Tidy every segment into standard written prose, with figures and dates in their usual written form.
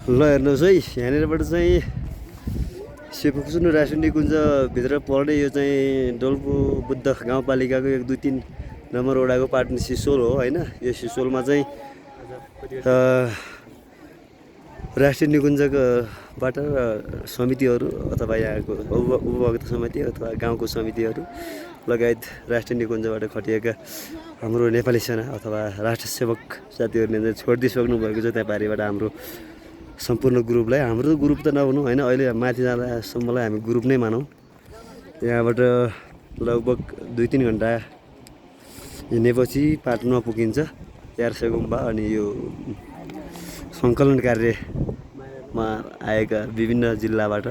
ल हेर्नुहोस् है, यहाँनिरबाट चाहिँ सेपुकुसुनु राष्ट्रिय निकुञ्ज भित्र पर्ने यो चाहिँ डोल्पु बुद्ध गाउँपालिकाको 1, 2, 3 नम्बर वडाको पाटन सिसोल हो होइन। यो सिसोलमा चाहिँ राष्ट्रिय निकुञ्जबाट समितिहरू अथवा यहाँको उपभोक्ता समिति अथवा गाउँको समितिहरू लगायत राष्ट्रिय निकुञ्जबाट खटिएका हाम्रो नेपाली सेना अथवा राष्ट्र सेवक साथीहरूले छोडिदिइसक्नु भएको छ। त्यहाँ पारिबाट हाम्रो सम्पूर्ण ग्रुपलाई, हाम्रो ग्रुप त नहुनु होइन, अहिले माथि जाँदासम्मलाई हामी ग्रुप नै मानौँ। यहाँबाट लगभग 2-3 घन्टा हिँडेपछि पाटनमा पुगिन्छ, यार्से गुम्बा। अनि यो सङ्कलन कार्यमा आएका विभिन्न जिल्लाबाट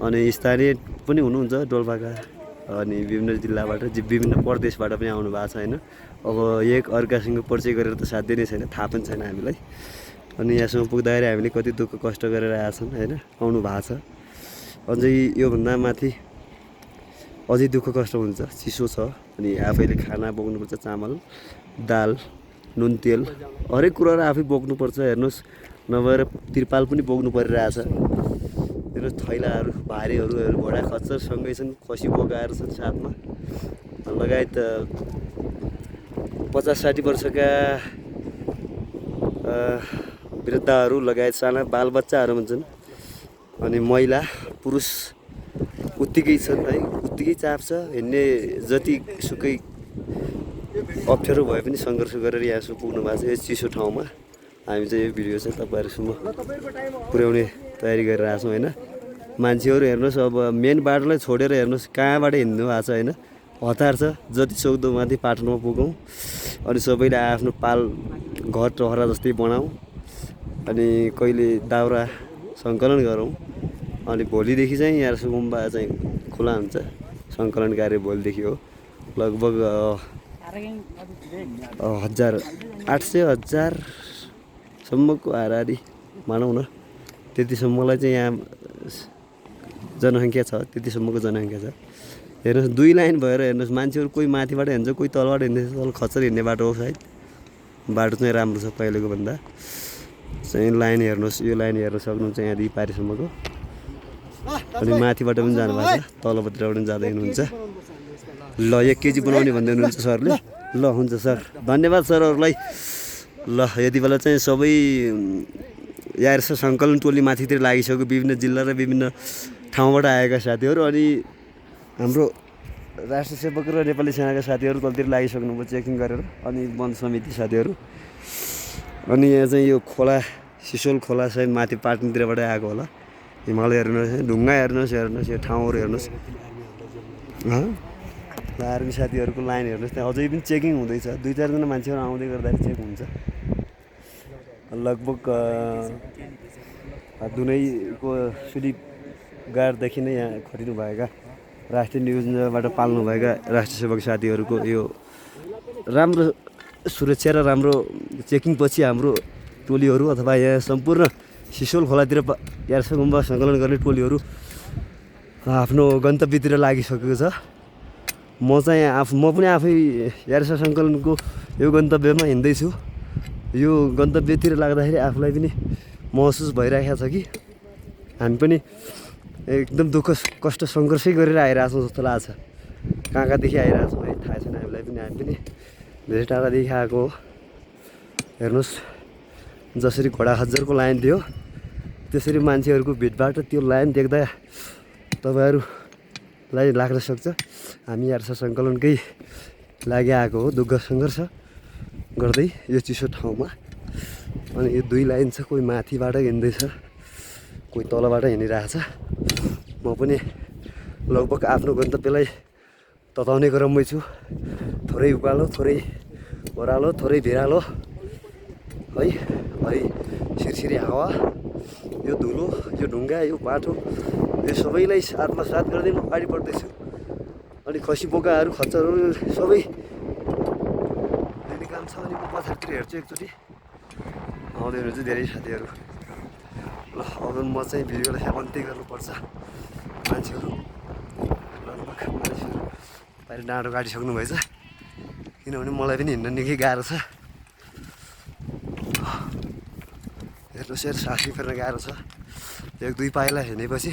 अनि स्थानीय पनि हुनुहुन्छ डोल्पाका, अनि विभिन्न जिल्लाबाट विभिन्न प्रदेशबाट पनि आउनु भएको छ होइन। अब एक अर्कासँग परिचय गरेर त साध्य नै छैन, थाहा पनि छैन हामीलाई। अनि यहाँसम्म पुग्दाखेरि हामीले कति दुःख कष्ट गरेर आएछौँ होइन, आउनु भएको छ। अझै योभन्दा माथि अझै दुःख कष्ट हुन्छ, चिसो छ। अनि आफैले खाना बोक्नुपर्छ, चामल दाल नुन तेल हरेक कुराहरू आफै बोक्नुपर्छ। हेर्नुहोस्, नभएर तिरपाल पनि बोक्नु परिरहेछ। हेर्नुहोस्, थैलाहरू भारीहरू घोडा खच्चरसँगै छन्, खसी बोकाएर छन् साथमा, लगायत 50-60 वर्षका वृद्धहरू लगायत साना बालबच्चाहरू हुन्छन्। अनि महिला पुरुष उत्तिकै छन् है, उत्तिकै चाप छ। हिँड्ने जतिसुकै अप्ठ्यारो भए पनि सङ्घर्ष गरेर यहाँसम्म पुग्नु भएको छ। यो चिसो ठाउँमा हामी चाहिँ यो भिडियो चाहिँ तपाईँहरूसम्म पुर्याउने तयारी गरिरहेको छौँ होइन। मान्छेहरू हेर्नुहोस्, अब मेन बाटोलाई छोडेर हेर्नुहोस् कहाँबाट हिँड्नु भएको छ होइन। हतार छ, जति सक्दो माथि पाटनमा पुगौँ अनि सबैले आफ्नो पाल घर टहरा जस्तै बनाऊँ अनि कहिले दाउरा सङ्कलन गरौँ। अनि भोलिदेखि चाहिँ यार्से गुम्बा चाहिँ खुला हुन्छ, सङ्कलन कार्य भोलिदेखि हो। लगभग 1800-1000सम्मको हाराहारी मानौँ न, त्यतिसम्मलाई चाहिँ यहाँ जनसङ्ख्या छ, त्यतिसम्मको जनसङ्ख्या छ। हेर्नुहोस्, 2 लाइन भएर हेर्नुहोस्, मान्छेहरू कोही माथिबाट हिँड्छ, कोही तलबाट हिँड्दैछ। तल खच्चर हिँड्ने बाटो हो सायद, बाटो चाहिँ राम्रो छ पहिलेको भन्दा चाहिँ। लाइन हेर्नुहोस्, यो लाइन हेर्न सक्नुहुन्छ यहाँदेखि पारिसम्मको। अनि माथिबाट पनि जानुभएको छ, तलपट्टिबाट पनि जाँदै हुनुहुन्छ। ल 1 केजी बनाउने भन्दै हुनुहुन्छ सरले। ल हुन्छ सर, धन्यवाद सरहरूलाई। ल यति बेला चाहिँ सबै यार्से सङ्कलन टोली माथितिर लागिसक्यो, विभिन्न जिल्ला र विभिन्न ठाउँबाट आएका साथीहरू। अनि हाम्रो राष्ट्र सेवक र नेपाली सेनाका साथीहरू तलतिर लागिसक्नुभयो चेकिङ गरेर, अनि वन समिति साथीहरू। अनि यहाँ चाहिँ यो खोला, सिसोल खोला सायद माथि पाटनतिरबाट आएको होला। हिमाल हेर्नुहोस्, ढुङ्गा हेर्नुहोस्, यो ठाउँहरू हेर्नुहोस्। आर्मी साथीहरूको लाइन हेर्नुहोस्, त्यहाँ अझै पनि चेकिङ हुँदैछ। 2-4 जना मान्छेहरू आउँदै गर्दाखेरि चेक हुन्छ। लगभग दुनैको सुली गाडदेखि नै यहाँ खटिनुभएका राष्ट्रिय निकुञ्जबाट पाल्नुभएका राष्ट्र सेवक साथीहरूको यो राम्रो सुरक्षा र राम्रो चेकिङ पछि हाम्रो टोलीहरू अथवा यहाँ सम्पूर्ण सिसोल खोलातिर यार्से गुम्बा सङ्कलन गर्ने टोलीहरू आफ्नो गन्तव्यतिर लागिसकेको छ। म पनि आफै यार्से सङ्कलनको यो गन्तव्यमा हिँड्दैछु। यो गन्तव्यतिर लाग्दाखेरि आफूलाई पनि महसुस भइरहेको छ कि हामी पनि एकदम दुःख कष्ट सङ्घर्षै गरेर आइरहेछौँ जस्तो लाग्छ। कहाँदेखि आइरहेछौँ है थाहा छैन हामीलाई पनि। हामी पनि धेरै टाढादेखि आएको हो। हेर्नुहोस्, जसरी घोडा खच्चरको लाइन थियो त्यसरी मान्छेहरूको भिडबाट त्यो लाइन देख्दा तपाईँहरूलाई लाग्न सक्छ हामी यार्से सङ्कलनकै लागि आएको हो, दुःख सङ्घर्ष गर्दै यो चिसो ठाउँमा। अनि यो 2 लाइन छ, कोही माथिबाट हिँड्दैछ, कोही तलबाट हिँडिरहेछ। म पनि लगभग आफ्नो गन्तव्यलाई तताउने क्रममै छु। थोरै उकालो, थोरै ओह्रालो, थोरै भिरालो है। है सिरसिरी हावा, यो धुलो, यो ढुङ्गा, यो बाटो, यो सबैलाई आत्मसात गर्दै म अगाडि बढ्दैछु। अनि खसी बोकाहरू खच्चरहरू सबै लिने काम छ। अनि म पछाडितिर हेर्छु एकचोटि, आउँदै हुनुहुन्छ धेरै साथीहरू। ल अब म चाहिँ भिडियोलाई अन्त्य गर्नुपर्छ। मान्छेहरू लगभग बाहिर डाँडो काटिसक्नु भएछ, किनभने मलाई पनि हिँड्न निकै गाह्रो छ। हेर्नुहोस्। बसेर सास फेर्न गाह्रो छ। एक दुई पाइला हिँडेपछि